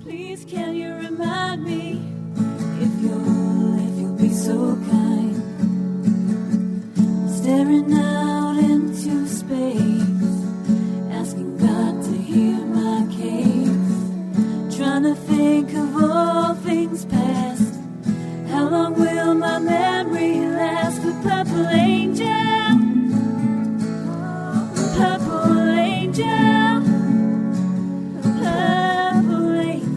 Please can you remind me if you'll be so kind, staring out into space, asking God to hear my case, trying to think of all things past. How long will my memory last? The purple angel, purple angel, purple angel,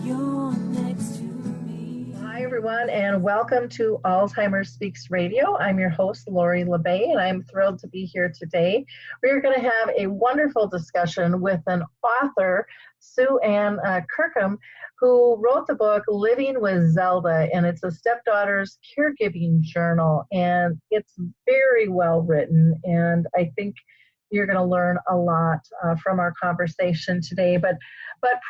you're next to me. Hi, everyone, and welcome to Alzheimer Speaks Radio. I'm your host, Lori LeBay, and I'm thrilled to be here today. We're going to have a wonderful discussion with an author, Sue Ann Kirkham, who wrote the book Living with Zelda, and it's a stepdaughter's caregiving journal, and it's very well written, and I think you're going to learn a lot from our conversation today. But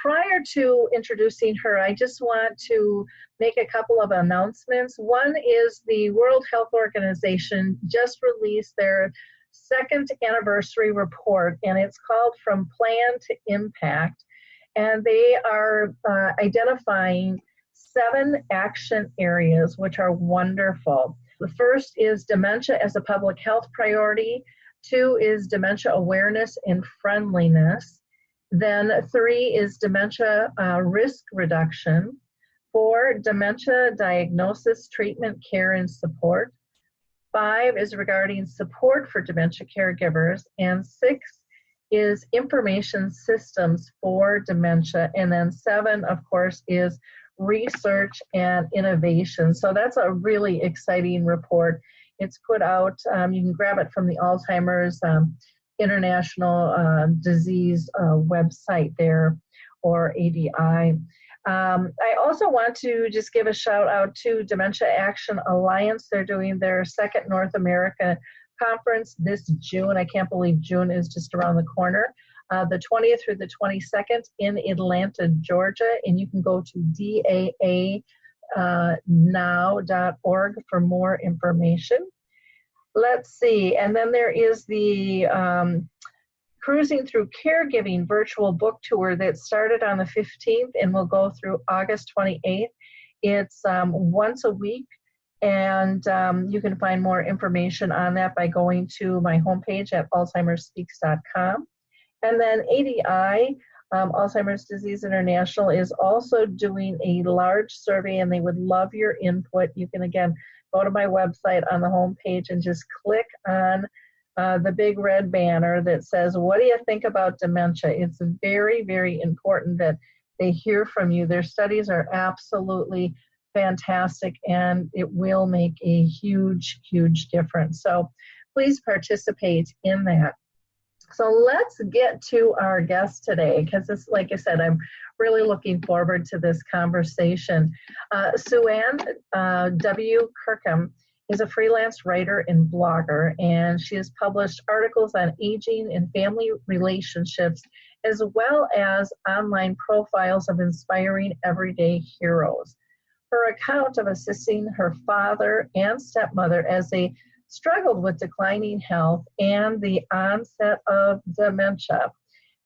prior to introducing her, I just want to make a couple of announcements. One is the World Health Organization just released their second anniversary report, and it's called From Plan to Impact. And they are identifying 7 action areas, which are wonderful. The first is dementia as a public health priority. 2 is dementia awareness and friendliness. Then 3 is dementia risk reduction. 4, dementia diagnosis, treatment, care, and support. 5 is regarding support for dementia caregivers. And 6 is information systems for dementia. And then 7, of course, is research and innovation. So that's a really exciting report. It's put out, you can grab it from the Alzheimer's International Disease website there, or ADI. I also want to just give a shout out to Dementia Action Alliance. They're doing their second North America conference this June. I can't believe June is just around the corner. The 20th through the 22nd in Atlanta, Georgia, and you can go to daanow.org for more information. Let's see, and then there is the Cruising Through Caregiving virtual book tour that started on the 15th and will go through August 28th. It's once a week, and you can find more information on that by going to my homepage at alzheimerspeaks.com. And then ADI, Alzheimer's Disease International, is also doing a large survey, and they would love your input. You can, again, go to my website on the homepage and just click on the big red banner that says, what do you think about dementia? It's very, very important that they hear from you. Their studies are absolutely fantastic, and it will make a huge, huge difference. So please participate in that. So let's get to our guest today, because this, like I said, I'm really looking forward to this conversation. Sue Ann W. Kirkham is a freelance writer and blogger, and she has published articles on aging and family relationships, as well as online profiles of inspiring everyday heroes. Her account of assisting her father and stepmother as they struggled with declining health and the onset of dementia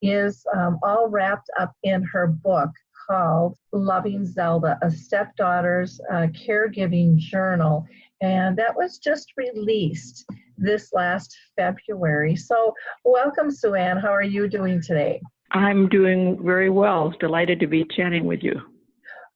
is all wrapped up in her book called Loving Zelda, a Stepdaughter's Caregiving Journal. And that was just released this last February. So welcome, Sue Ann. How are you doing today? I'm doing very well. Delighted to be chatting with you.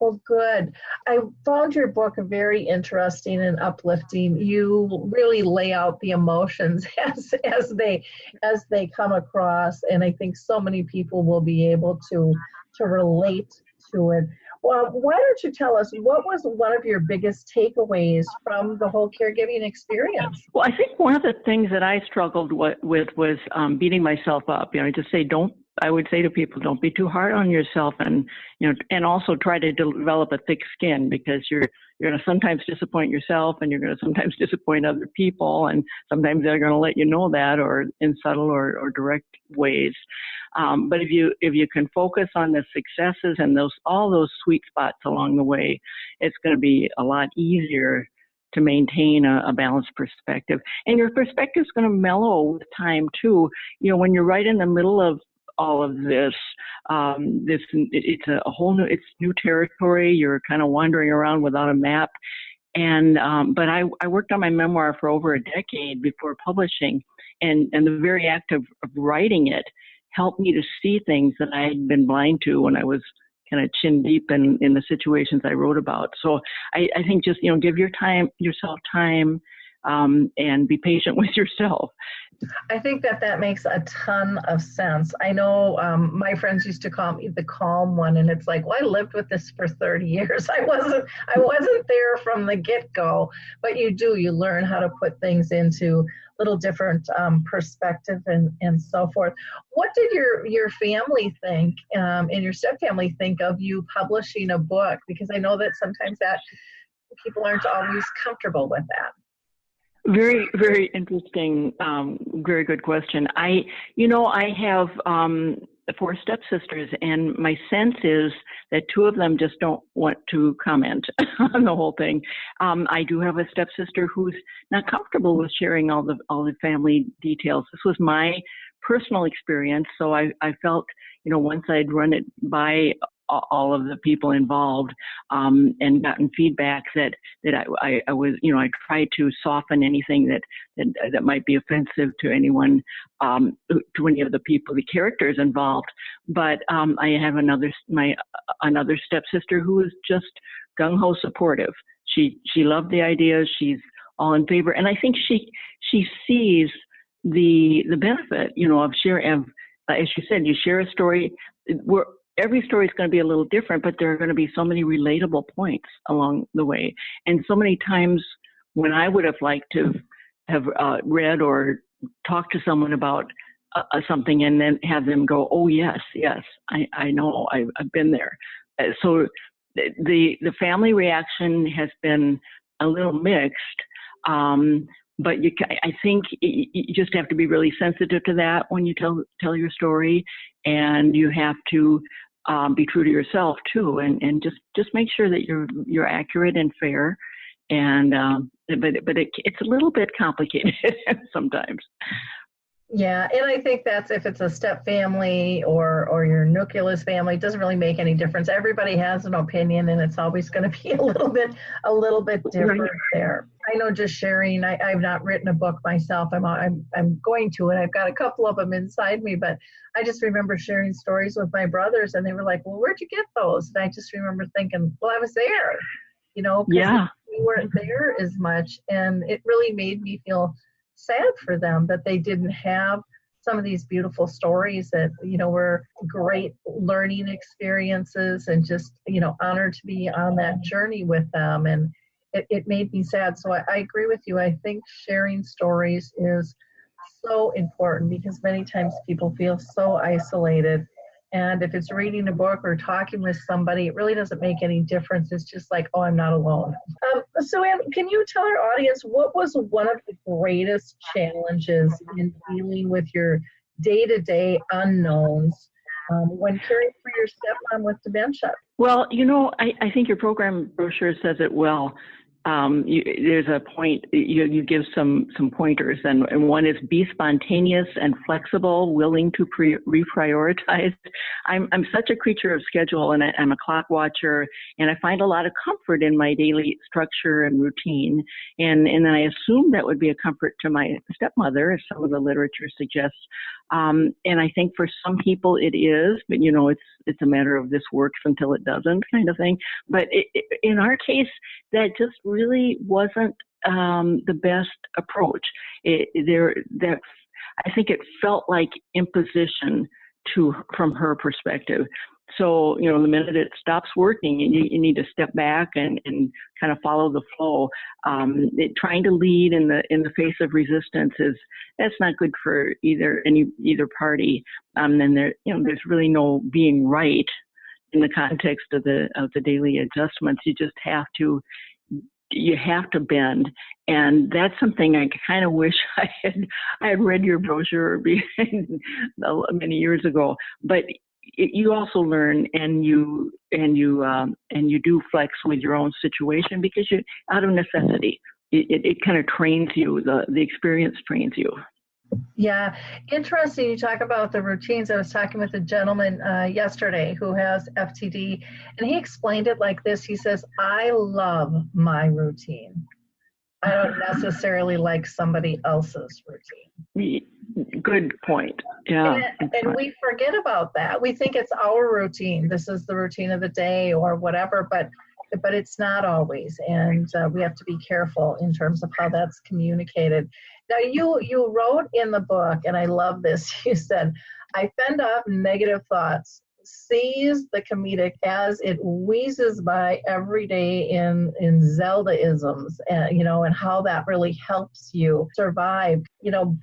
Well, good. I found your book very interesting and uplifting. You really lay out the emotions as they come across, and I think so many people will be able to relate to it. Well, why don't you tell us, what was one of your biggest takeaways from the whole caregiving experience? Well, I think one of the things that I struggled with was beating myself up. I would say to people, don't be too hard on yourself, and and also try to develop a thick skin, because you're going to sometimes disappoint yourself, and you're going to sometimes disappoint other people, and sometimes they're going to let you know that, or in subtle or direct ways. But if you can focus on the successes and all those sweet spots along the way, it's going to be a lot easier to maintain a balanced perspective. And your perspective is going to mellow with time too. When you're right in the middle of all of this. It's a whole new, it's new territory. You're kind of wandering around without a map. And, but I worked on my memoir for over a decade before publishing, and the very act of writing it helped me to see things that I had been blind to when I was kind of chin deep in the situations I wrote about. So I think just, give yourself time, and be patient with yourself. I think that makes a ton of sense. I know my friends used to call me the calm one, and it's like, well, I lived with this for 30 years. I wasn't there from the get-go, but you learn how to put things into little different perspective and so forth. What did your family think and your stepfamily think of you publishing a book? Because I know that sometimes that people aren't always comfortable with that. Very, very interesting. Very good question. I have 4 stepsisters, and my sense is that 2 of them just don't want to comment on the whole thing. I do have a stepsister who's not comfortable with sharing all the family details. This was my personal experience, so I felt, once I'd run it by all of the people involved, and gotten feedback that I was, I tried to soften anything that might be offensive to anyone, to any of the people, the characters involved. But I have another stepsister who is just gung ho supportive. She loved the idea. She's all in favor, and I think she sees the benefit, of sharing. As you said, you share a story. Every story is going to be a little different, but there are going to be so many relatable points along the way. And so many times when I would have liked to have read or talked to someone about something and then have them go, oh, yes, I know, I've been there. So the family reaction has been a little mixed. But I think you just have to be really sensitive to that when you tell your story, and you have to be true to yourself too, and just make sure that you're accurate and fair. And but it's a little bit complicated sometimes. Yeah, and I think that's if it's a step family or your nucleus family, it doesn't really make any difference. Everybody has an opinion, and it's always going to be a little bit different there. I know, just sharing. I've not written a book myself. I'm going to, and I've got a couple of them inside me. But I just remember sharing stories with my brothers, and they were like, "Well, where'd you get those?" And I just remember thinking, "Well, I was there, because we weren't there as much," and it really made me feel sad for them that they didn't have some of these beautiful stories that were great learning experiences, and just honored to be on that journey with them. And it made me sad. So I agree with you. I think sharing stories is so important, because many times people feel so isolated. And if it's reading a book or talking with somebody, it really doesn't make any difference. It's just like, oh, I'm not alone. So Ann, can you tell our audience what was one of the greatest challenges in dealing with your day-to-day unknowns when caring for your stepmom with dementia? Well, I think your program brochure says it well. There's a point, you give some pointers, and one is be spontaneous and flexible, willing to reprioritize. I'm such a creature of schedule, and I'm a clock watcher, and I find a lot of comfort in my daily structure and routine. And then I assume that would be a comfort to my stepmother, as some of the literature suggests. And I think for some people it is, but it's a matter of this works until it doesn't, kind of thing. But in our case, that just really wasn't the best approach. I think it felt like imposition from her perspective. So, the minute it stops working, you need to step back and kind of follow the flow. Trying to lead in the face of resistance that's not good for either party. And there's really no being right in the context of the daily adjustments. You just have to bend, and that's something I kind of wish I had read your brochure many years ago. But you also learn, and you do flex with your own situation, because you out of necessity. It kind of trains you. The experience trains you. Yeah, interesting. You talk about the routines. I was talking with a gentleman yesterday who has FTD, and he explained it like this. He says, I love my routine. I don't necessarily like somebody else's routine. Good point. Yeah. And we forget about that. We think it's our routine. This is the routine of the day or whatever, but it's not always. And we have to be careful in terms of how that's communicated. Now, you wrote in the book, and I love this, you said, I fend off negative thoughts, seize the comedic as it wheezes by every day in Zelda-isms, and, and how that really helps you survive,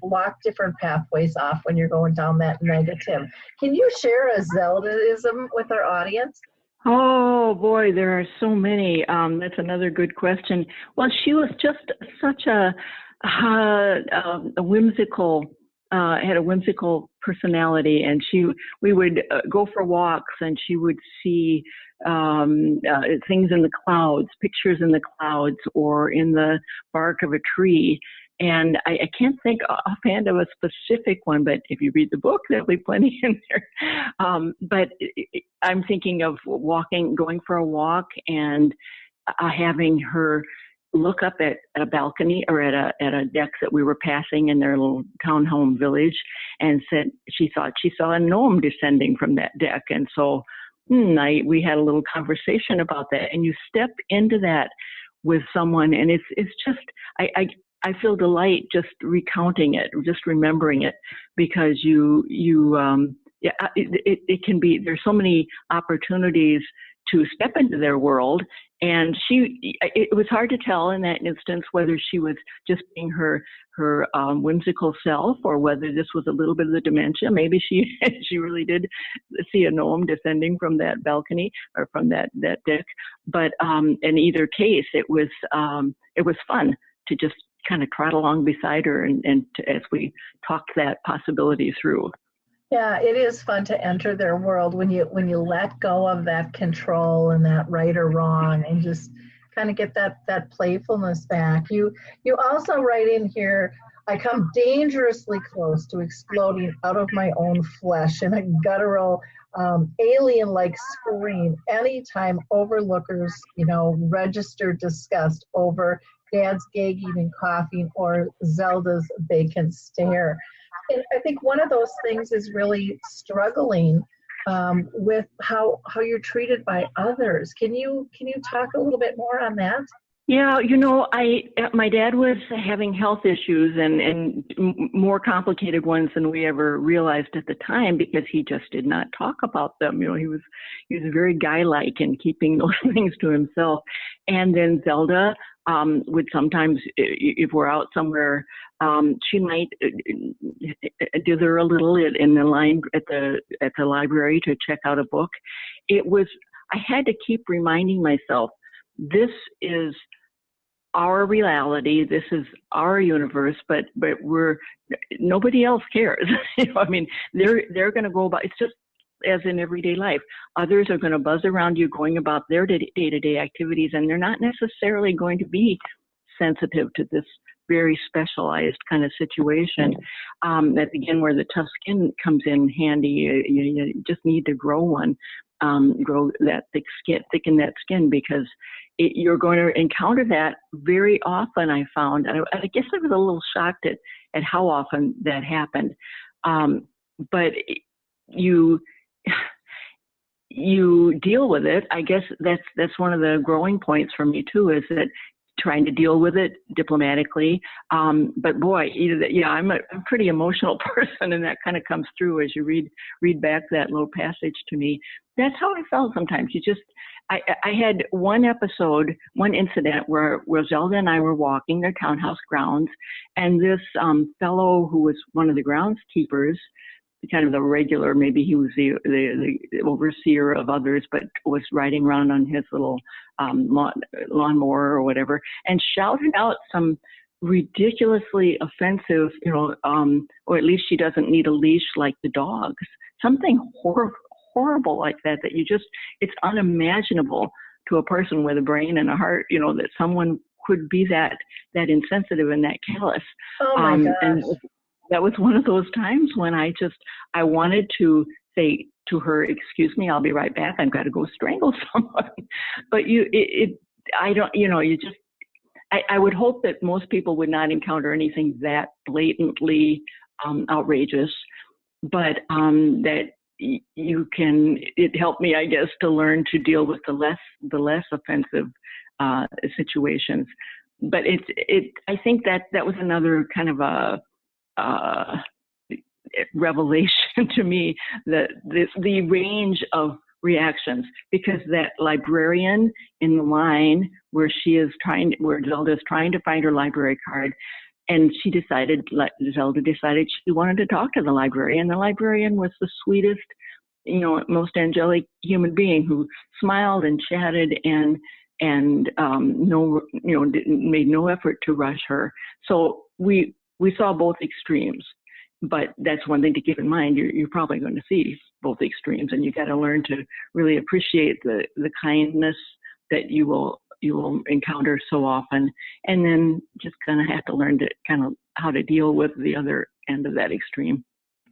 block different pathways off when you're going down that negative. Can you share a Zelda-ism with our audience? Oh boy, there are so many. That's another good question. Well, she was just such a whimsical, had a whimsical personality, and we would go for walks, and she would see things in the clouds, pictures in the clouds, or in the bark of a tree. And I can't think offhand of a specific one, but if you read the book, there'll be plenty in there. But I'm thinking of going for a walk, and having her look up at a balcony or at a deck that we were passing in their little townhome village, and said she thought she saw a gnome descending from that deck. And so we had a little conversation about that. And you step into that with someone, and it's just I feel delight just recounting it, just remembering it, because it can be, there's so many opportunities to step into their world. And it was hard to tell in that instance whether she was just being her whimsical self, or whether this was a little bit of the dementia. Maybe she really did see a gnome descending from that balcony or from that deck. But in either case, it was fun to just kind of trot along beside her as we talked that possibility through. Yeah, it is fun to enter their world when you let go of that control and that right or wrong, and just kind of get that playfulness back. You also write in here, I come dangerously close to exploding out of my own flesh in a guttural, alien-like scream anytime overlookers, register disgust over Dad's gagging and coughing or Zelda's vacant stare. And I think one of those things is really struggling with how you're treated by others. Can you talk a little bit more on that? Yeah, my dad was having health issues and more complicated ones than we ever realized at the time, because he just did not talk about them. He was very guy-like in keeping those things to himself. And then Zelda would sometimes, if we're out somewhere, she might dither a little in the line at the library to check out a book. I had to keep reminding myself, this is our reality, this is our universe, but nobody else cares. They're going to go about, it's just as in everyday life. Others are going to buzz around you going about their day-to-day activities, and they're not necessarily going to be sensitive to this very specialized kind of situation. That's again where the tough skin comes in handy. You just need to grow one, grow that thicken that skin, because you're going to encounter that very often. I found, I guess I was a little shocked at how often that happened. But you deal with it. I guess that's one of the growing points for me too, is that trying to deal with it diplomatically. But boy, I'm a pretty emotional person, and that kind of comes through as you read back that little passage to me. That's how I felt sometimes. I had one incident where Zelda and I were walking their townhouse grounds, and this fellow who was one of the groundskeepers, kind of the regular, maybe he was the overseer of others, but was riding around on his little lawnmower or whatever, and shouted out some ridiculously offensive, or at least she doesn't need a leash like the dogs. Something horrible like that it's unimaginable to a person with a brain and a heart, that someone could be that insensitive and that callous. Oh my gosh. that was one of those times when I wanted to say to her, "Excuse me, I'll be right back. I've got to go strangle someone." But I would hope that most people would not encounter anything that blatantly outrageous, but that it helped me, I guess, to learn to deal with the less offensive situations. But I think that was another kind of a revelation to me, that the range of reactions, because that librarian in the line where Zelda is trying to find her library card, and Zelda decided she wanted to talk to the librarian. The librarian was the sweetest, most angelic human being who smiled and chatted and made no effort to rush her. So we saw both extremes, but that's one thing to keep in mind. You're probably going to see both extremes, and you got to learn to really appreciate the kindness that you will encounter so often, and then just kind of have to learn to kind of how to deal with the other end of that extreme.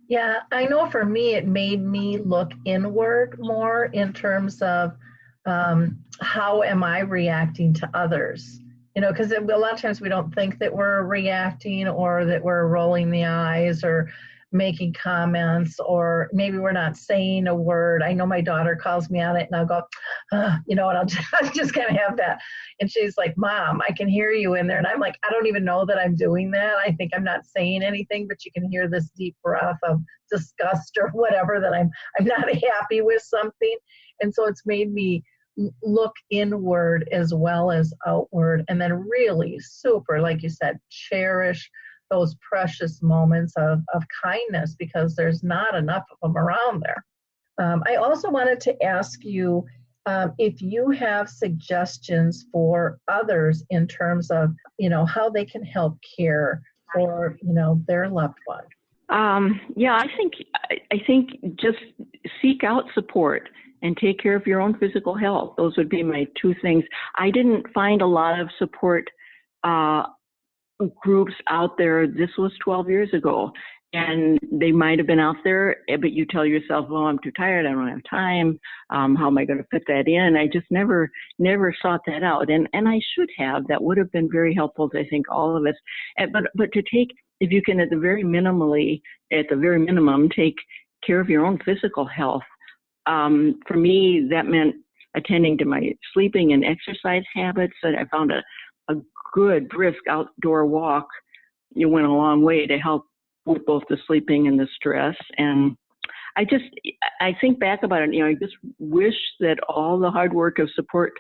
Yeah, I know for me, it made me look inward more in terms of how am I reacting to others? Because a lot of times we don't think that we're reacting, or that we're rolling the eyes or making comments, or maybe we're not saying a word. I know my daughter calls me on it, and I'll go, and I'll just kind of have that. And she's like, "Mom, I can hear you in there." And I'm like, I don't even know that I'm doing that. I think I'm not saying anything, but you can hear this deep breath of disgust or whatever, that I'm not happy with something. And so it's made me look inward as well as outward, and then really super, like you said, cherish those precious moments of kindness, because there's not enough of them around there. I also wanted to ask you if you have suggestions for others in terms of, how they can help care for, their loved one. Yeah, I think just seek out support and take care of your own physical health. Those would be my two things. I didn't find a lot of support groups out there. This was 12 years ago, and they might have been out there, but you tell yourself, "Well, I'm too tired. I don't have time. How am I going to fit that in?" I just never sought that out, and I should have. That would have been very helpful to, I think, all of us. But to take, if you can, at the very minimum, take care of your own physical health. For me, that meant attending to my sleeping and exercise habits. That I found a good, brisk outdoor walk, went a long way to help with both the sleeping and the stress. And I think back about it, I just wish that all the hard work of support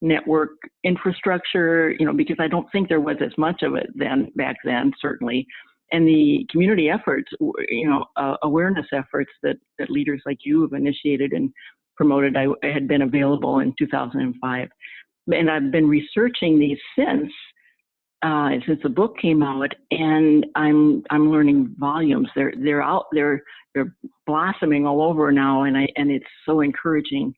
network infrastructure, because I don't think there was as much of it back then, certainly. And the community efforts, awareness efforts that leaders like you have initiated and promoted, I had been available in 2005. And I've been researching these since the book came out, and I'm learning volumes. They're out there, they're blossoming all over now, and it's so encouraging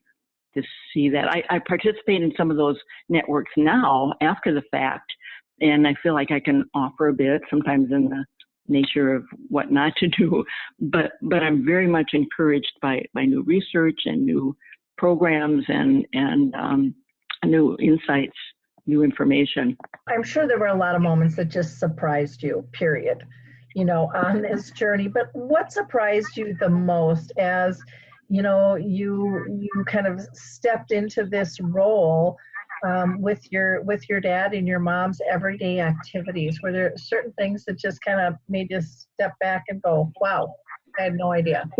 to see that. I participate in some of those networks now after the fact, and I feel like I can offer a bit, sometimes in the nature of what not to do, but I'm very much encouraged by new research and new programs and new insights, new information. I'm sure there were a lot of moments that just surprised you, period, on this journey. But what surprised you the most as, you kind of stepped into this role with your dad and your mom's everyday activities? Were there certain things that just kind of made you step back and go, "Wow, I had no idea"?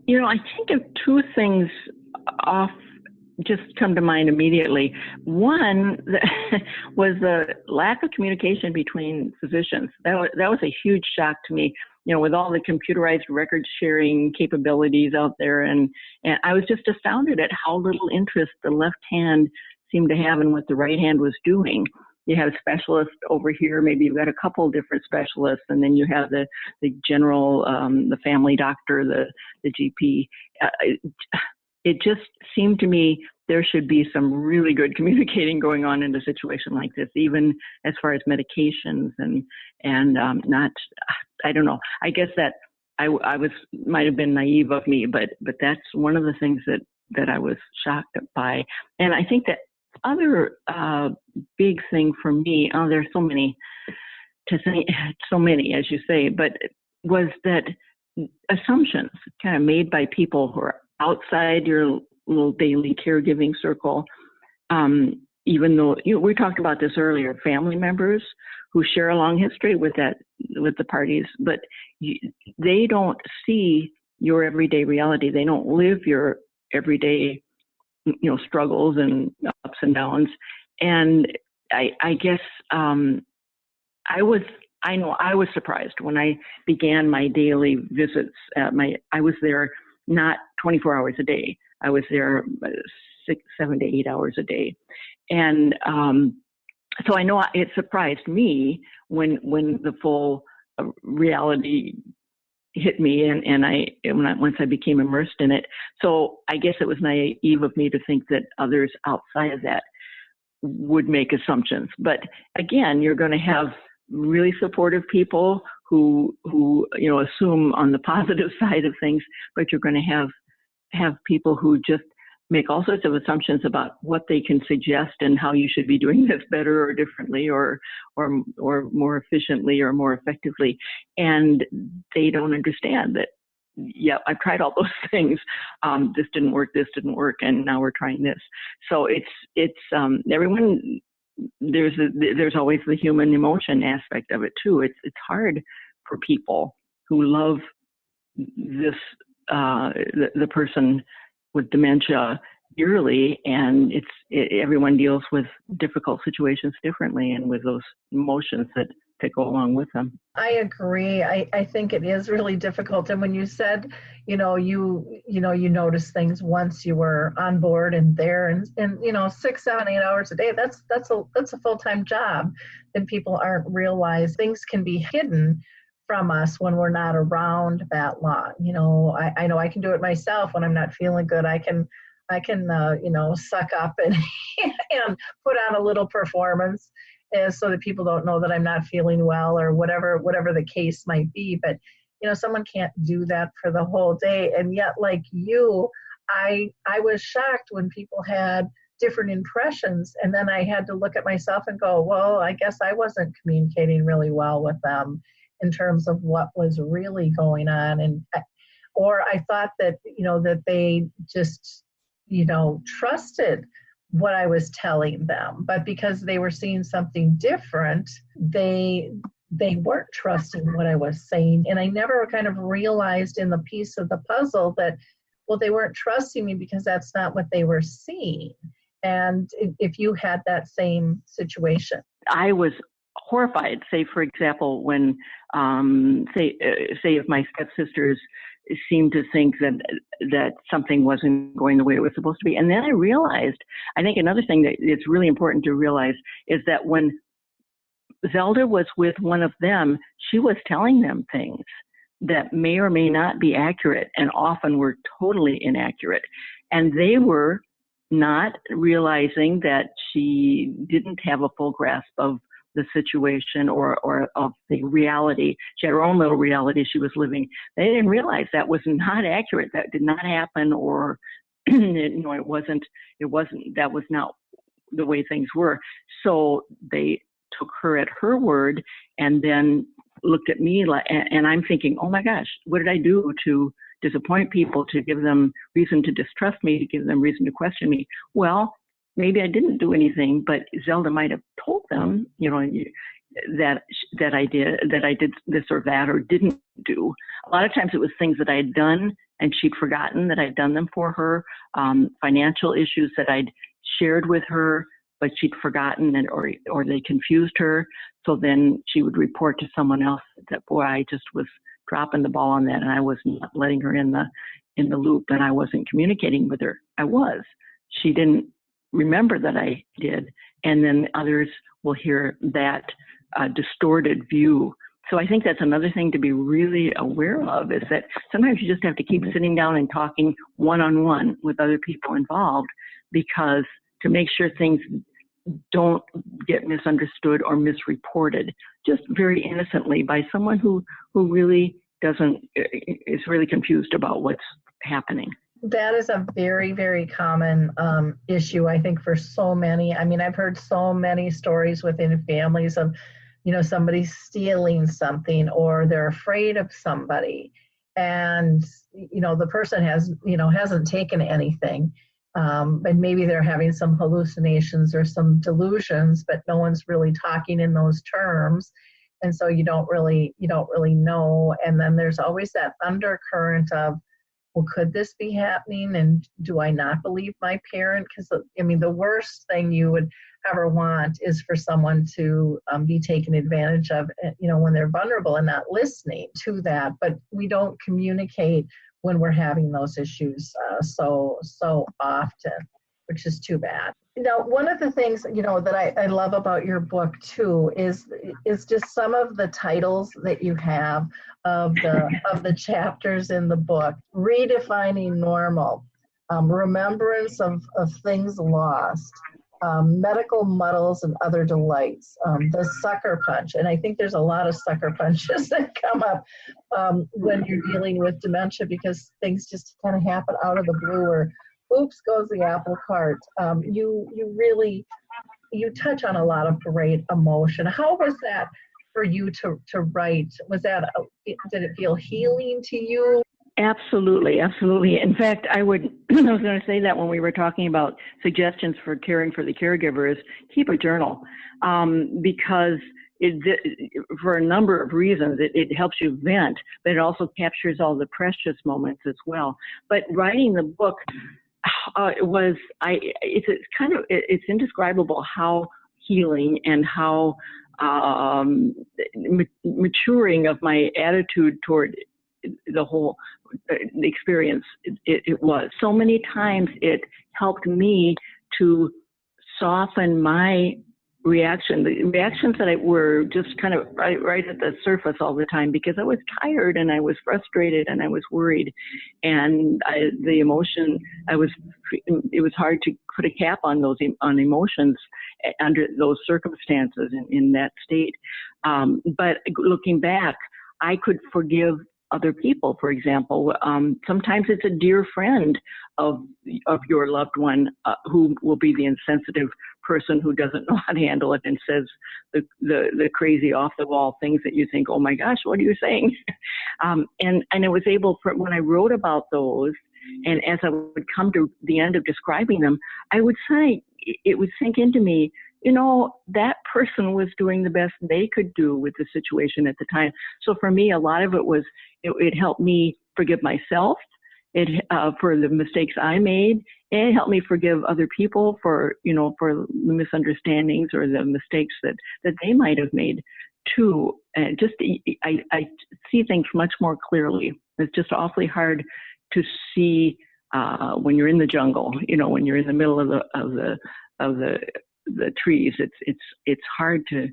I think of two things just come to mind immediately. One was the lack of communication between physicians. That was a huge shock to me, with all the computerized record sharing capabilities out there. And I was just astounded at how little interest the left hand seemed to have in what the right hand was doing. You have a specialist over here, maybe you've got a couple different specialists, and then you have the general, the family doctor, the GP. it just seemed to me there should be some really good communicating going on in a situation like this, even as far as medications and not, I don't know. I guess that I might have been naive of me, but that's one of the things that I was shocked by. And I think that other big thing for me, there's so many to say, so many, as you say, but was that assumptions kind of made by people who are outside your little daily caregiving circle, even though we talked about this earlier, family members who share a long history with the parties, but they don't see your everyday reality. They don't live your everyday, struggles and ups and downs. And I guess I was surprised when I began my daily visits. I was there not 24 hours a day. I was there 6, 7 to 8 hours a day. And so I know it surprised me when the full reality hit me, and once I became immersed in it. So I guess it was naive of me to think that others outside of that would make assumptions. But again, you're going to have really supportive people who assume on the positive side of things, but you're going to have people who just make all sorts of assumptions about what they can suggest and how you should be doing this better or differently or more efficiently or more effectively. And they don't understand that, yeah, I've tried all those things. This didn't work, and now we're trying this. So it's everyone, there's always the human emotion aspect of it too. It's hard for people who love this, the person with dementia dearly, and everyone deals with difficult situations differently and with those emotions that go along with them. I agree. I think it is really difficult. And when you said, you notice things once you were on board and there, and 6, 7, 8 hours a day, that's a full-time job. And people aren't realize things can be hidden from us when we're not around that long. I know I can do it myself when I'm not feeling good. I can suck up and and put on a little performance so that people don't know that I'm not feeling well or whatever the case might be. But someone can't do that for the whole day. And yet, like you, I was shocked when people had different impressions, and then I had to look at myself and go, well, I guess I wasn't communicating really well with them in terms of what was really going on. Or I thought that, that they just, trusted what I was telling them, but because they were seeing something different, they weren't trusting what I was saying. And I never kind of realized in the piece of the puzzle that, well, they weren't trusting me because that's not what they were seeing. And if you had that same situation. I was horrified, say, for example, when, say if my stepsisters seemed to think that something wasn't going the way it was supposed to be. And then I realized, I think another thing that it's really important to realize is that when Zelda was with one of them, she was telling them things that may or may not be accurate and often were totally inaccurate. And they were not realizing that she didn't have a full grasp of the situation or of the reality. She had her own little reality she was living. They didn't realize that was not accurate. That did not happen, or it wasn't. That was not the way things were. So they took her at her word, and then looked at me and I'm thinking, oh my gosh, what did I do to disappoint people, to give them reason to distrust me, to give them reason to question me? Well, maybe I didn't do anything, but Zelda might have told them, that I did this or that or didn't do. A lot of times it was things that I had done and she'd forgotten that I'd done them for her, financial issues that I'd shared with her, but she'd forgotten or they confused her. So then she would report to someone else that, boy, I just was dropping the ball on that and I was not letting her in the loop, and I wasn't communicating with her. I was. She didn't remember that I did, and then others will hear that distorted view So I think that's another thing to be really aware of, is that sometimes you just have to keep sitting down and talking one-on-one with other people involved, because to make sure things don't get misunderstood or misreported, just very innocently by someone who really is really confused about what's happening. That is a very, very common issue, I think, for so many. I mean, I've heard so many stories within families of, somebody stealing something, or they're afraid of somebody, and, the person hasn't taken anything. And maybe they're having some hallucinations or some delusions, but no one's really talking in those terms. And so you don't really know. And then there's always that undercurrent of, well, could this be happening? And do I not believe my parent? Because, the worst thing you would ever want is for someone to be taken advantage of, when they're vulnerable and not listening to that. But we don't communicate when we're having those issues so often, which is too bad. Now, one of the things, that I love about your book too is just some of the titles that you have of the chapters in the book: Redefining Normal, Remembrance of Things Lost, Medical Muddles and Other Delights, The Sucker Punch. And I think there's a lot of sucker punches that come up when you're dealing with dementia, because things just kind of happen out of the blue, or oops goes the apple cart. You touch on a lot of great emotion. How was that for you to write? Did it feel healing to you? Absolutely, absolutely. In fact, I was going to say that when we were talking about suggestions for caring for the caregiver, is keep a journal, because for a number of reasons, it helps you vent, but it also captures all the precious moments as well. But writing the book it's indescribable how healing and how maturing of my attitude toward the whole experience it was. So many times it helped me to soften my reaction, the reactions that were just kind of right at the surface all the time, because I was tired and I was frustrated and I was worried, and it was hard to put a cap on on emotions under those circumstances in that state. But looking back, I could forgive other people, for example. Sometimes it's a dear friend of your loved one who will be the insensitive person who doesn't know how to handle it and says the crazy off the wall things that you think, oh my gosh, what are you saying? And I was able, when I wrote about those, and as I would come to the end of describing them, I would say, it would sink into me, that person was doing the best they could do with the situation at the time. So for me, a lot of it was, it helped me forgive myself for the mistakes I made, and it helped me forgive other people for the misunderstandings or the mistakes that they might have made too. And I see things much more clearly. It's just awfully hard to see when you're in the jungle, when you're in the middle of the trees. It's hard to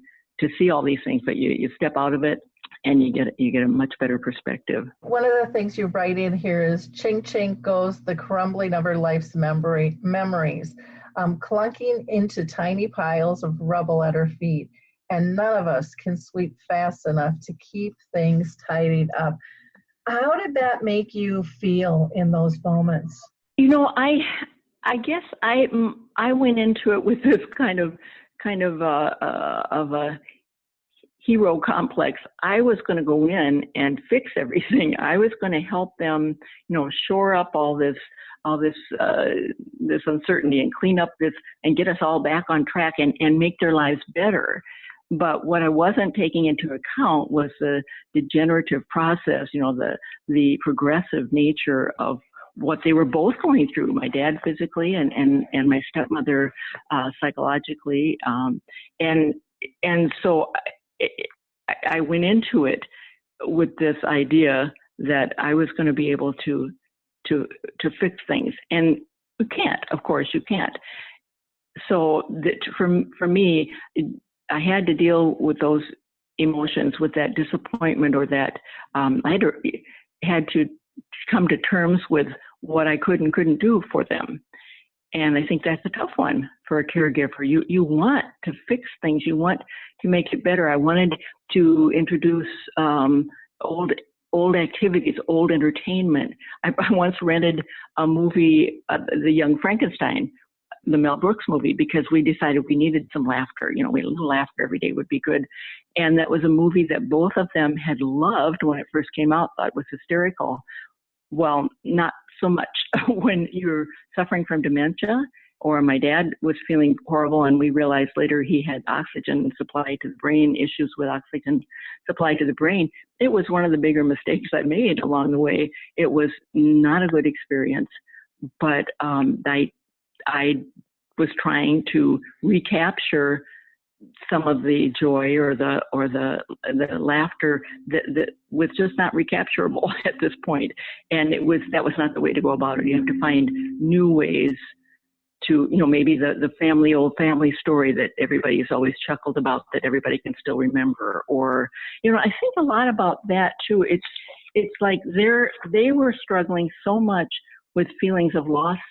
see all these things, but you step out of it and you get a much better perspective. One of the things you write in here is, chink chink goes the crumbling of her life's memories, clunking into tiny piles of rubble at her feet, and none of us can sweep fast enough to keep things tidied up. How did that make you feel in those moments? I guess I went into it with this kind of a hero complex. I was going to go in and fix everything. I was going to help them, shore up all this uncertainty and clean up this and get us all back on track and make their lives better. But what I wasn't taking into account was the degenerative process, the progressive nature of what they were both going through, my dad physically and my stepmother psychologically. And so I went into it with this idea that I was going to be able to fix things. And you can't, of course you can't. So for me, I had to deal with those emotions, with that disappointment, or that I had to come to terms with what I could and couldn't do for them. And I think that's a tough one for a caregiver. You want to fix things. You want to make it better. I wanted to introduce old activities, old entertainment. I once rented a movie, The Young Frankenstein, the Mel Brooks movie, because we decided we needed some laughter. A little laughter every day would be good. And that was a movie that both of them had loved when it first came out, thought was hysterical. Well, not so much when you're suffering from dementia, or my dad was feeling horrible and we realized later he had oxygen supply to the brain, issues with oxygen supply to the brain. It was one of the bigger mistakes I made along the way. It was not a good experience, but I was trying to recapture some of the joy or the laughter that was just not recapturable at this point. And that was not the way to go about it. You have to find new ways to, maybe the old family story that everybody's always chuckled about, that everybody can still remember. Or, I think a lot about that too. It's like they were struggling so much with feelings of lost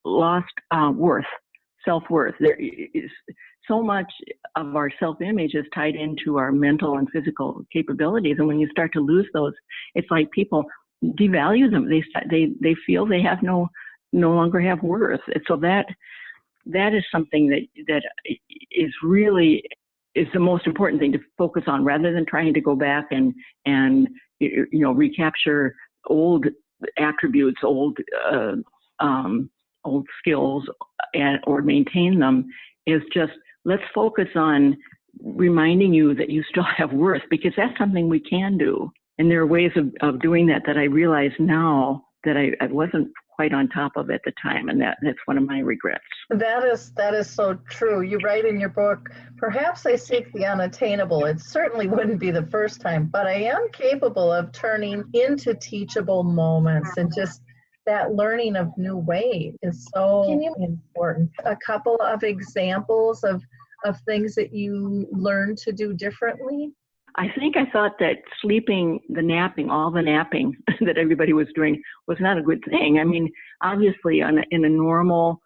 worth, self-worth. There is so much of our self-image is tied into our mental and physical capabilities. And when you start to lose those, it's like people devalue them. They feel they have no longer have worth. And so that is something that is really is the most important thing to focus on, rather than trying to go back and recapture old attributes, old skills, or maintain them. Is just, let's focus on reminding you that you still have worth, because that's something we can do. And there are ways of doing that I realize now that I wasn't quite on top of at the time. And that's one of my regrets. That is so true. You write in your book, perhaps I seek the unattainable. It certainly wouldn't be the first time, but I am capable of turning into teachable moments, and just that learning of new ways is so important. A couple of examples of things that you learned to do differently? I think I thought that all the napping that everybody was doing was not a good thing. I mean, obviously, in a normal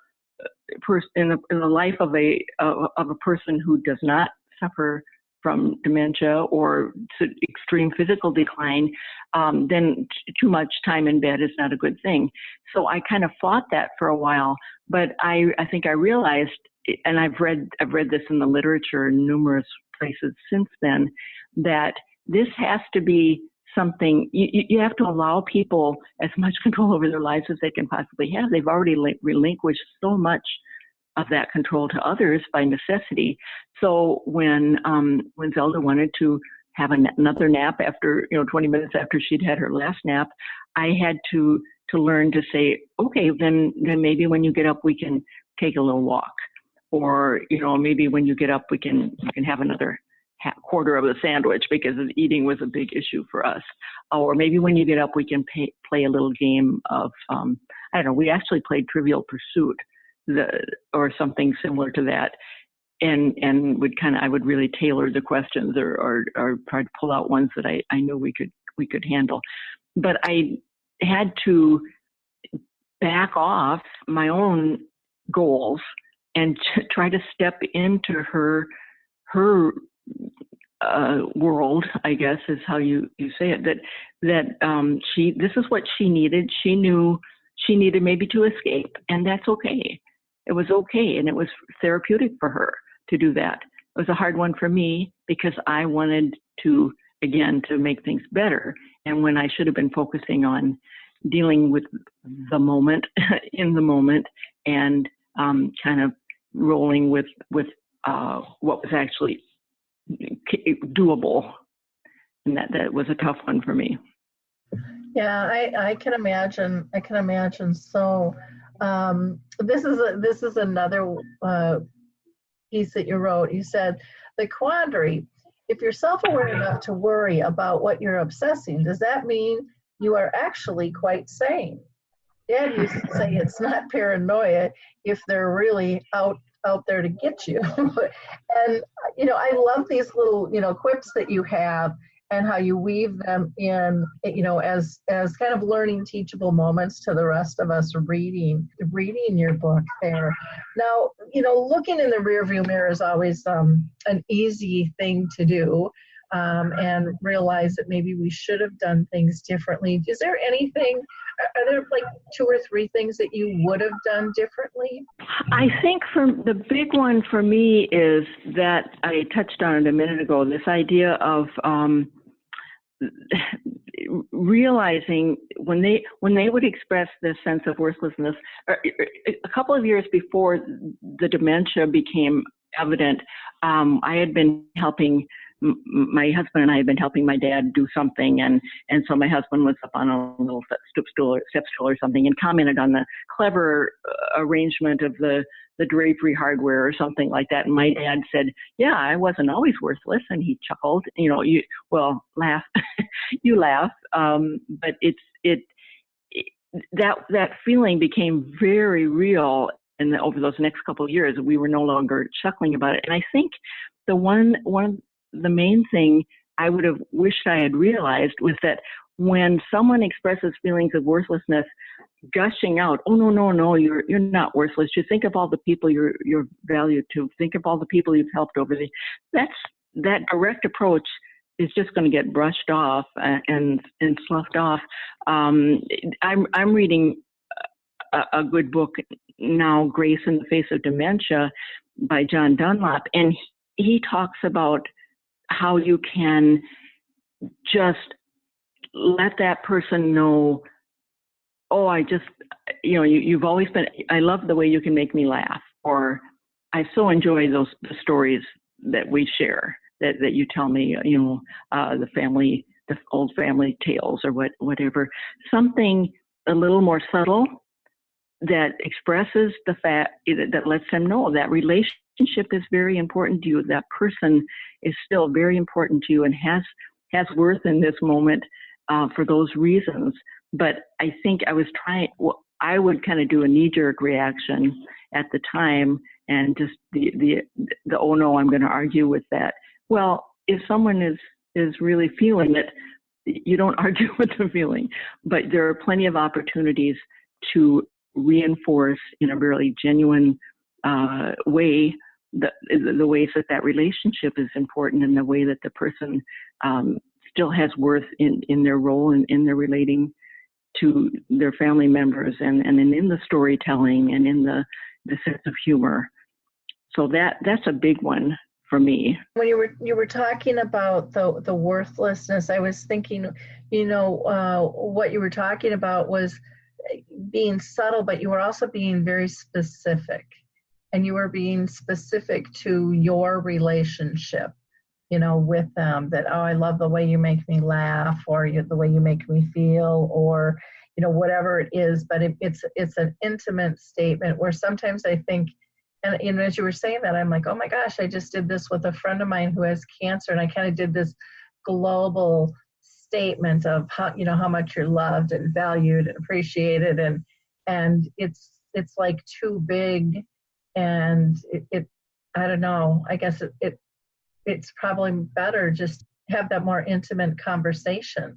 person, in the life of a person who does not suffer from dementia or extreme physical decline, then too much time in bed is not a good thing. So I kind of fought that for a while, but I think I realized, and I've read this in the literature in numerous places since then, that this has to be something, you have to allow people as much control over their lives as they can possibly have. They've already relinquished so much of that control to others by necessity. So when Zelda wanted to have another nap after, 20 minutes after she'd had her last nap, I had to learn to say, okay, then maybe when you get up, we can take a little walk. Or, maybe when you get up, we can have another quarter of a sandwich, because eating was a big issue for us. Or maybe when you get up, we can play a little game of, we actually played Trivial Pursuit, or something similar to that. And I would really tailor the questions or try to pull out ones that I knew we could handle. But I had to back off my own goals and try to step into her world, I guess is how you say it, this is what she needed. She knew she needed maybe to escape, and that's okay. It was okay, and it was therapeutic for her to do that. It was a hard one for me, because I wanted to make things better, and when I should have been focusing on dealing with the moment, in the moment, and kind of rolling with what was actually doable, and that was a tough one for me. Yeah, I can imagine. So this is another piece that you wrote. You said, the quandary: if you're self-aware enough to worry about what you're obsessing, does that mean you are actually quite sane? Dad used to say it's not paranoia if they're really out out there to get you. And, I love these little, quips that you have and how you weave them in, as kind of learning teachable moments to the rest of us reading your book there. Now, looking in the rearview mirror is always an easy thing to do. And realize that maybe we should have done things differently. Is there anything, are there like 2 or 3 things that you would have done differently? I think the big one for me is that I touched on it a minute ago, this idea of realizing when they would express this sense of worthlessness, a couple of years before the dementia became evident, I had been helping my husband and I had been helping my dad do something, and so my husband was up on a little step stool or something and commented on the clever arrangement of the drapery hardware or something like that. And my dad said, "Yeah, I wasn't always worthless," and he chuckled. Laugh, you laugh, but that feeling became very real. And over those next couple of years, we were no longer chuckling about it. And I think the main thing I would have wished I had realized was that when someone expresses feelings of worthlessness, gushing out, "Oh, no, you're not worthless. You think of all the people you're valued to. Think of all the people you've helped over that direct approach is just going to get brushed off and sloughed off. I'm reading a good book now, Grace in the Face of Dementia by John Dunlop, and he talks about how you can just let that person know, "Oh, you've always been, I love the way you can make me laugh," or "I so enjoy the stories that we share, that you tell me, the old family tales," or whatever. Something a little more subtle that expresses the fact, that lets them know that relationship is very important to you. That person is still very important to you and has worth in this moment for those reasons. But I think I would kind of do a knee-jerk reaction at the time, and just the "Oh no, I'm going to argue with that." Well, if someone is really feeling it, you don't argue with the feeling. But there are plenty of opportunities to reinforce in a really genuine way the ways that relationship is important, and the way that the person still has worth in their role and in their relating to their family members, and in the storytelling and in the sense of humor. So that's a big one for me. When you were talking about the worthlessness, I was thinking, what you were talking about was being subtle, but you were also being very specific, and you were being specific to your relationship, with them, that, "Oh, I love the way you make me laugh," or "the way you make me feel," or, whatever it is. But it's an intimate statement where sometimes I think, and as you were saying that, I'm like, "Oh my gosh, I just did this with a friend of mine who has cancer," and I kind of did this global statement of how much you're loved and valued and appreciated, and it's like too big, and it I don't know, I guess it's probably better just have that more intimate conversation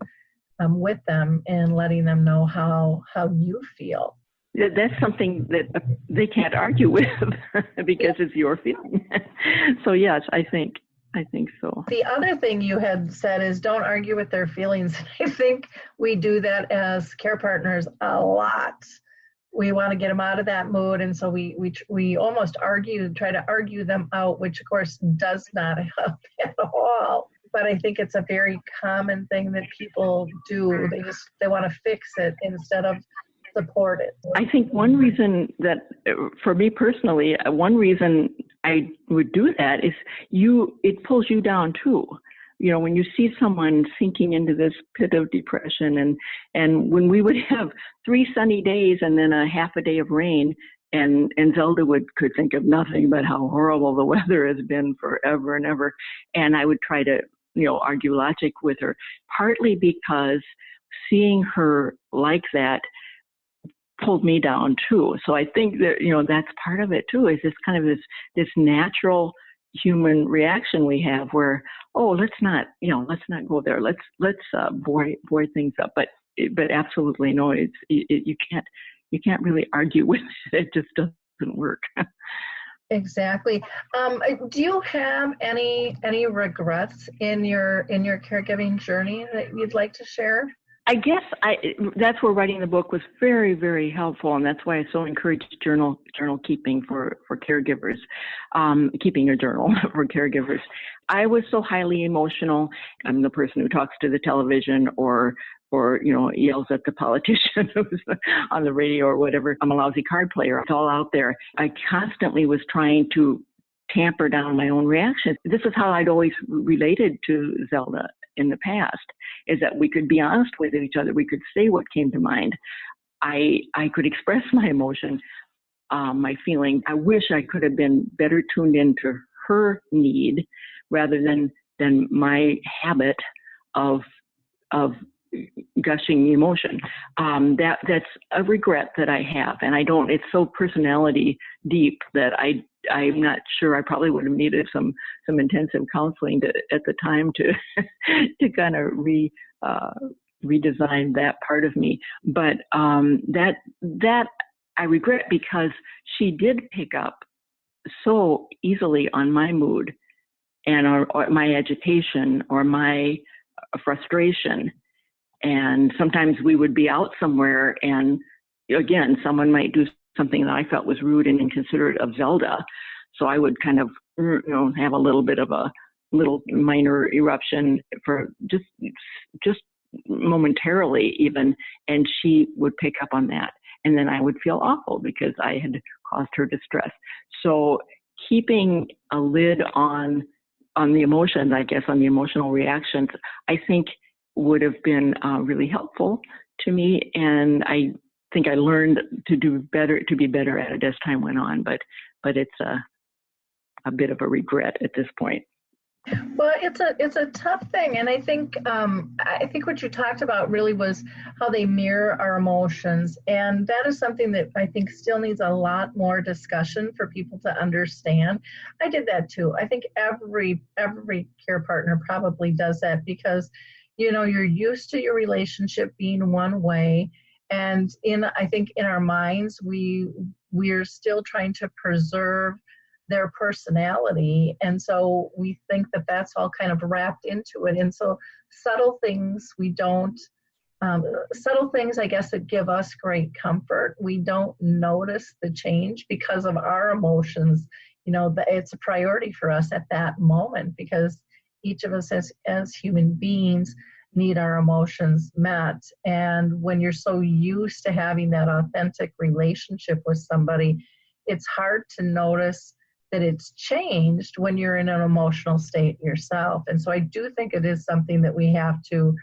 with them and letting them know how you feel. That's something that they can't argue with because it's your feeling. So yes, I think so. The other thing you had said is don't argue with their feelings. I think we do that as care partners a lot. We want to get them out of that mood, and so we almost try to argue them out, which of course does not help at all. But I think it's a very common thing that people do. They want to fix it instead of support it. I think one reason that, for me personally, one reason I would do that is it pulls you down too. When you see someone sinking into this pit of depression, and when we would have 3 sunny days and then a half a day of rain, and Zelda could think of nothing but how horrible the weather has been forever and ever, and I would try to argue logic with her, partly because seeing her like that pulled me down too. So I think that, that's part of it too, is this kind of this natural human reaction we have where, oh, let's not go there. Let's bore things up. But absolutely no, you can't really argue with it. It just doesn't work. Exactly. Do you have any regrets in your caregiving journey that you'd like to share? I guess that's where writing the book was very, very helpful, and that's why I so encourage journal keeping for caregivers, keeping a journal for caregivers. I was so highly emotional. I'm the person who talks to the television or yells at the politician who's on the radio or whatever. I'm a lousy card player. It's all out there. I constantly was trying to tamper down my own reactions. This is how I'd always related to Zelda in the past, is that we could be honest with each other. We could say what came to mind. I could express my emotion, my feeling. I wish I could have been better tuned into her need rather than my habit of gushing emotion. That's a regret that I have, and it's so personality deep that I'm not sure. I probably would have needed some intensive counseling at the time to kind of redesign that part of me. But that I regret, because she did pick up so easily on my mood and or my agitation or my frustration. And sometimes we would be out somewhere, and again, someone might do something that I felt was rude and inconsiderate of Zelda. So I would kind of, have a little bit of a little minor eruption for just momentarily even, and she would pick up on that. And then I would feel awful because I had caused her distress. So keeping a lid on the emotions, I guess, on the emotional reactions, I think would have been really helpful to me. And I think I learned to be better at it as time went on, but it's a bit of a regret at this point. Well, it's a tough thing, and I think what you talked about really was how they mirror our emotions, and that is something that I think still needs a lot more discussion for people to understand. I did that too. I think every care partner probably does that, because you're used to your relationship being one way, and I think in our minds we're still trying to preserve their personality, and so we think that that's all kind of wrapped into it. And so subtle things I guess, that give us great comfort, we don't notice the change because of our emotions. It's a priority for us at that moment, because each of us as human beings need our emotions met. And when you're so used to having that authentic relationship with somebody, it's hard to notice that it's changed when you're in an emotional state yourself. And so I do think it is something that we have to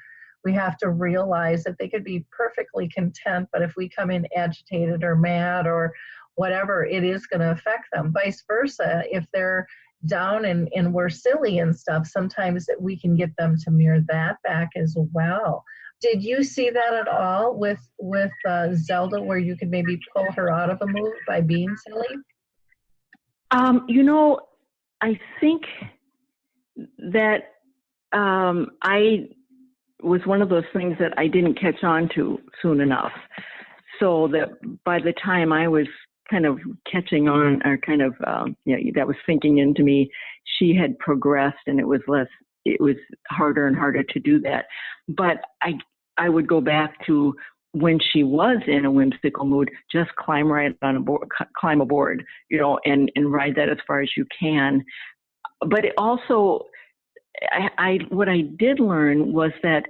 realize, that they could be perfectly content, but if we come in agitated or mad or whatever, it is going to affect them. Vice versa, if they're down and we're silly and stuff, sometimes that we can get them to mirror that back as well. Did you see that at all with Zelda, where you could maybe pull her out of a mood by being silly? I think that I was one of those things that I didn't catch on to soon enough, so that by the time I was kind of catching on, or kind of, that was sinking into me, she had progressed, and it was harder and harder to do that. But I would go back to when she was in a whimsical mood, just climb aboard, and ride that as far as you can. But it also, what I did learn was that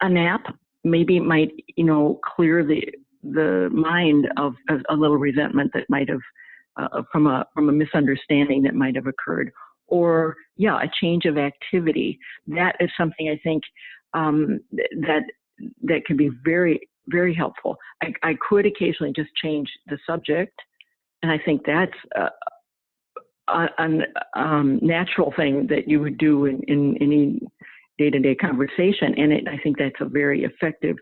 a nap maybe might, clear the mind of a little resentment that might have, from a misunderstanding that might have occurred, or a change of activity. That is something I think that can be very, very helpful. I could occasionally just change the subject, and I think that's a natural thing that you would do in any day-to-day conversation, and I think that's a very effective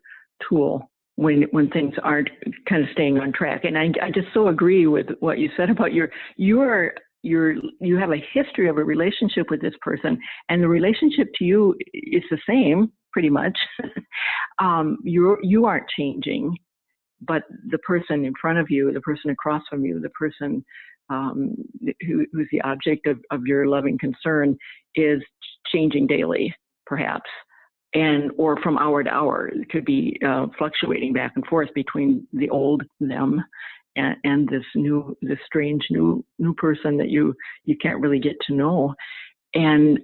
tool when things aren't kind of staying on track. And I just so agree with what you said about you have a history of a relationship with this person, and the relationship to you is the same pretty much. You aren't changing, but the person in front of you, the person across from you, the person who's the object of your loving concern is changing daily, perhaps. Or from hour to hour. It could be fluctuating back and forth between the old them and this strange new person that you can't really get to know. And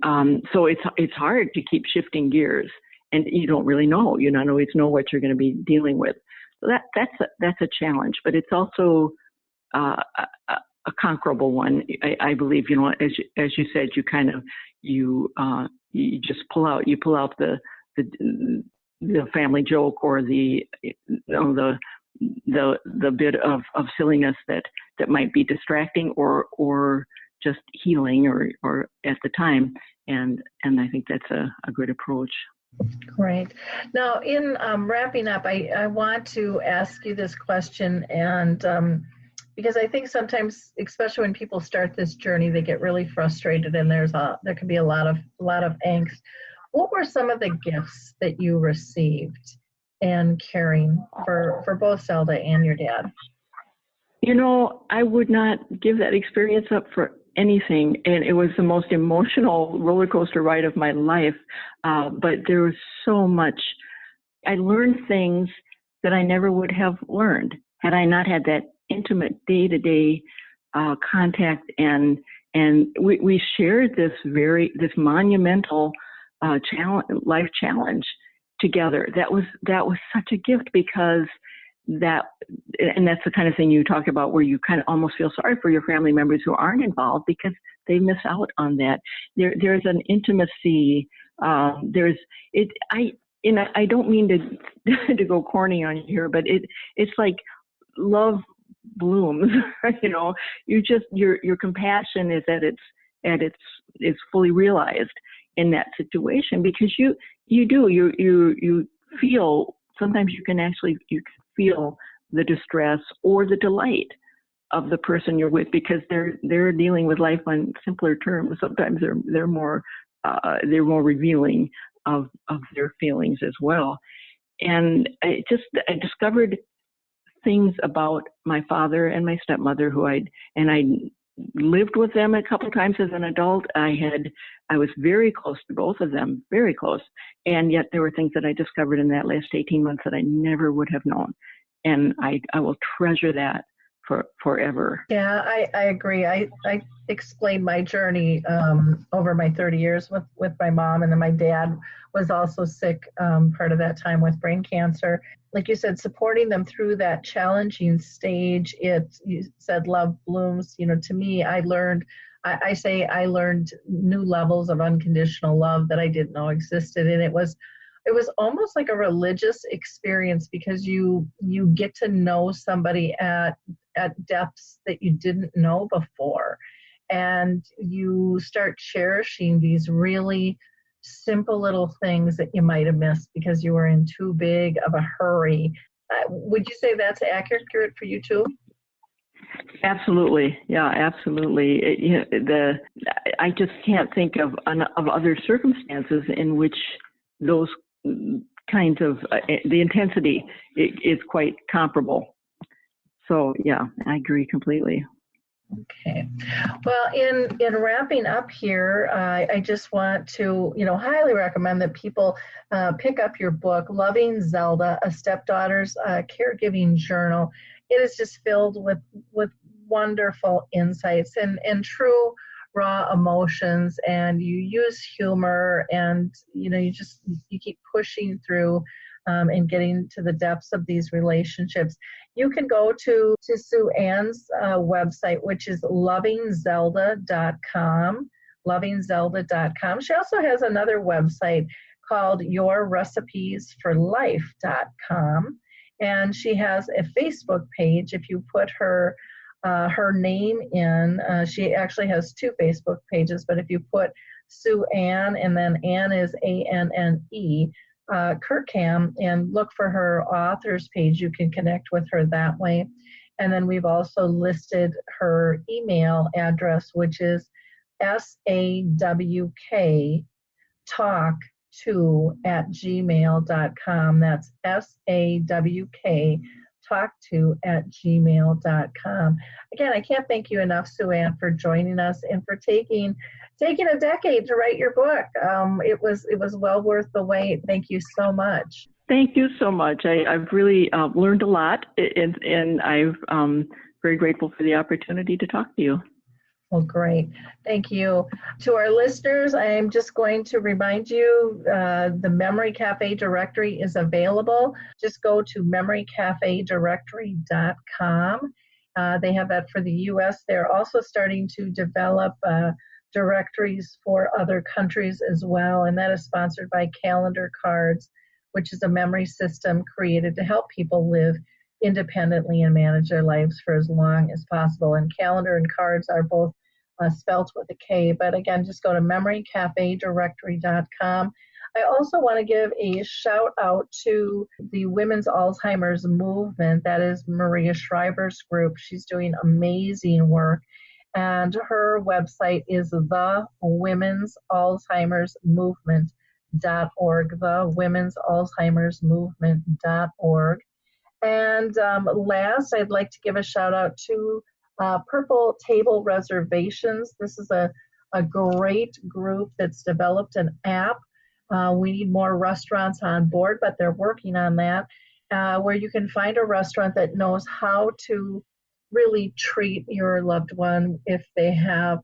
so it's hard to keep shifting gears, and you don't really know. You don't always know what you're going to be dealing with. So that's a challenge, but it's also a conquerable one. I believe, as you said, you just pull out the family joke or the bit of silliness that might be distracting or just healing or at the time, and I think that's a good approach. Great. Now, in wrapping up, I want to ask you this question, and because I think sometimes, especially when people start this journey, they get really frustrated, and there can be a lot of angst. What were some of the gifts that you received in caring for both Zelda and your dad? I would not give that experience up for anything, and it was the most emotional roller coaster ride of my life. But there was so much. I learned things that I never would have learned had I not had that intimate day-to-day contact, and we shared this monumental life challenge together. That was such a gift, because that's the kind of thing you talk about where you kind of almost feel sorry for your family members who aren't involved because they miss out on that. There's an intimacy. I don't mean to go corny on you here, but it's like love blooms. Your compassion is at its fully realized in that situation, because you feel, sometimes you can feel the distress or the delight of the person you're with, because they're dealing with life on simpler terms. Sometimes they're more revealing of their feelings as well. And I discovered things about my father and my stepmother I lived with them a couple of times as an adult. I was very close to both of them, very close. And yet there were things that I discovered in that last 18 months that I never would have known. And I will treasure that forever. Yeah, I agree. I explained my journey over my 30 years with my mom, and then my dad was also sick part of that time with brain cancer. Like you said, supporting them through that challenging stage. You said love blooms. To me, I learned new levels of unconditional love that I didn't know existed, and it was almost like a religious experience, because you get to know somebody at depths that you didn't know before, and you start cherishing these really simple little things that you might have missed because you were in too big of a hurry. Would you say that's accurate for you too? Absolutely. Yeah, absolutely. I just can't think of other circumstances in which those kinds of the intensity is quite comparable. So yeah, I agree completely. Okay. Well, in wrapping up here, I just want to, highly recommend that people pick up your book, Loving Zelda, A Stepdaughter's Caregiving Journal. It is just filled with wonderful insights and true raw emotions, and you use humor, and you keep pushing through and getting to the depths of these relationships. You can go to Sue Ann's website, which is lovingzelda.com, lovingzelda.com. She also has another website called yourrecipesforlife.com, and she has a Facebook page. If you put her name in, she actually has two Facebook pages, but if you put Sue Ann, and then Ann is ANNE, Kirkham and look for her authors page. You can connect with her that way. And then we've also listed her email address, which is sawktalk2@gmail.com. That's sawktalk2@gmail.com. Again, I can't thank you enough, Sue Ann, for joining us and for taking a decade to write your book. It was well worth the wait. Thank you so much. Thank you so much. I've really learned a lot, and I'm very grateful for the opportunity to talk to you. Well, great. Thank you. To our listeners, I am just going to remind you the Memory Cafe directory is available. Just go to memorycafedirectory.com. They have that for the U.S. They're also starting to develop directories for other countries as well, and that is sponsored by Calendar Cards, which is a memory system created to help people live independently and manage their lives for as long as possible. And Calendar and Cards are both spelt with a K, but again, just go to memorycafedirectory.com. I also want to give a shout out to the Women's Alzheimer's Movement. That is Maria Shriver's group. She's doing amazing work, and her website is thewomens'alzheimersmovement.org, thewomens'alzheimersmovement.org. And last, I'd like to give a shout out to Purple Table Reservations. This is a great group that's developed an app. We need more restaurants on board, but they're working on that, where you can find a restaurant that knows how to really treat your loved one if they have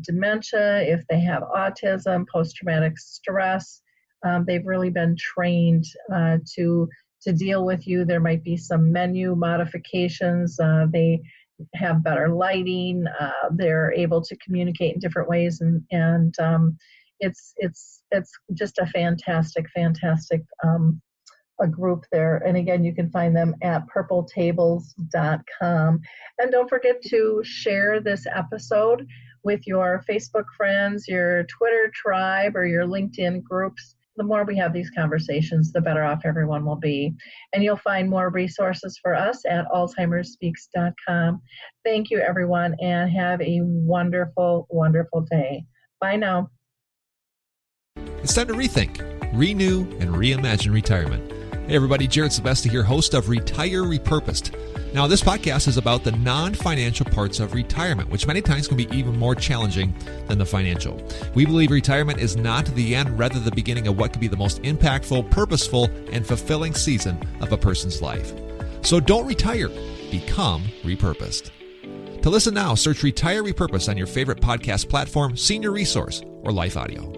dementia, if they have autism, post-traumatic stress. They've really been trained to deal with you. There might be some menu modifications. They have better lighting. They're able to communicate in different ways, and it's just a fantastic a group there. And again, you can find them at purpletables.com. And don't forget to share this episode with your Facebook friends, your Twitter tribe, or your LinkedIn groups. The more we have these conversations, the better off everyone will be. And you'll find more resources for us at alzheimersspeaks.com. Thank you, everyone, and have a wonderful, wonderful day. Bye now. It's time to rethink, renew, and reimagine retirement. Hey everybody, Jared Sylvester here, host of Retire Repurposed. Now, this podcast is about the non-financial parts of retirement, which many times can be even more challenging than the financial. We believe retirement is not the end, rather the beginning of what could be the most impactful, purposeful, and fulfilling season of a person's life. So don't retire, become repurposed. To listen now, search Retire Repurposed on your favorite podcast platform, Senior Resource, or Life Audio.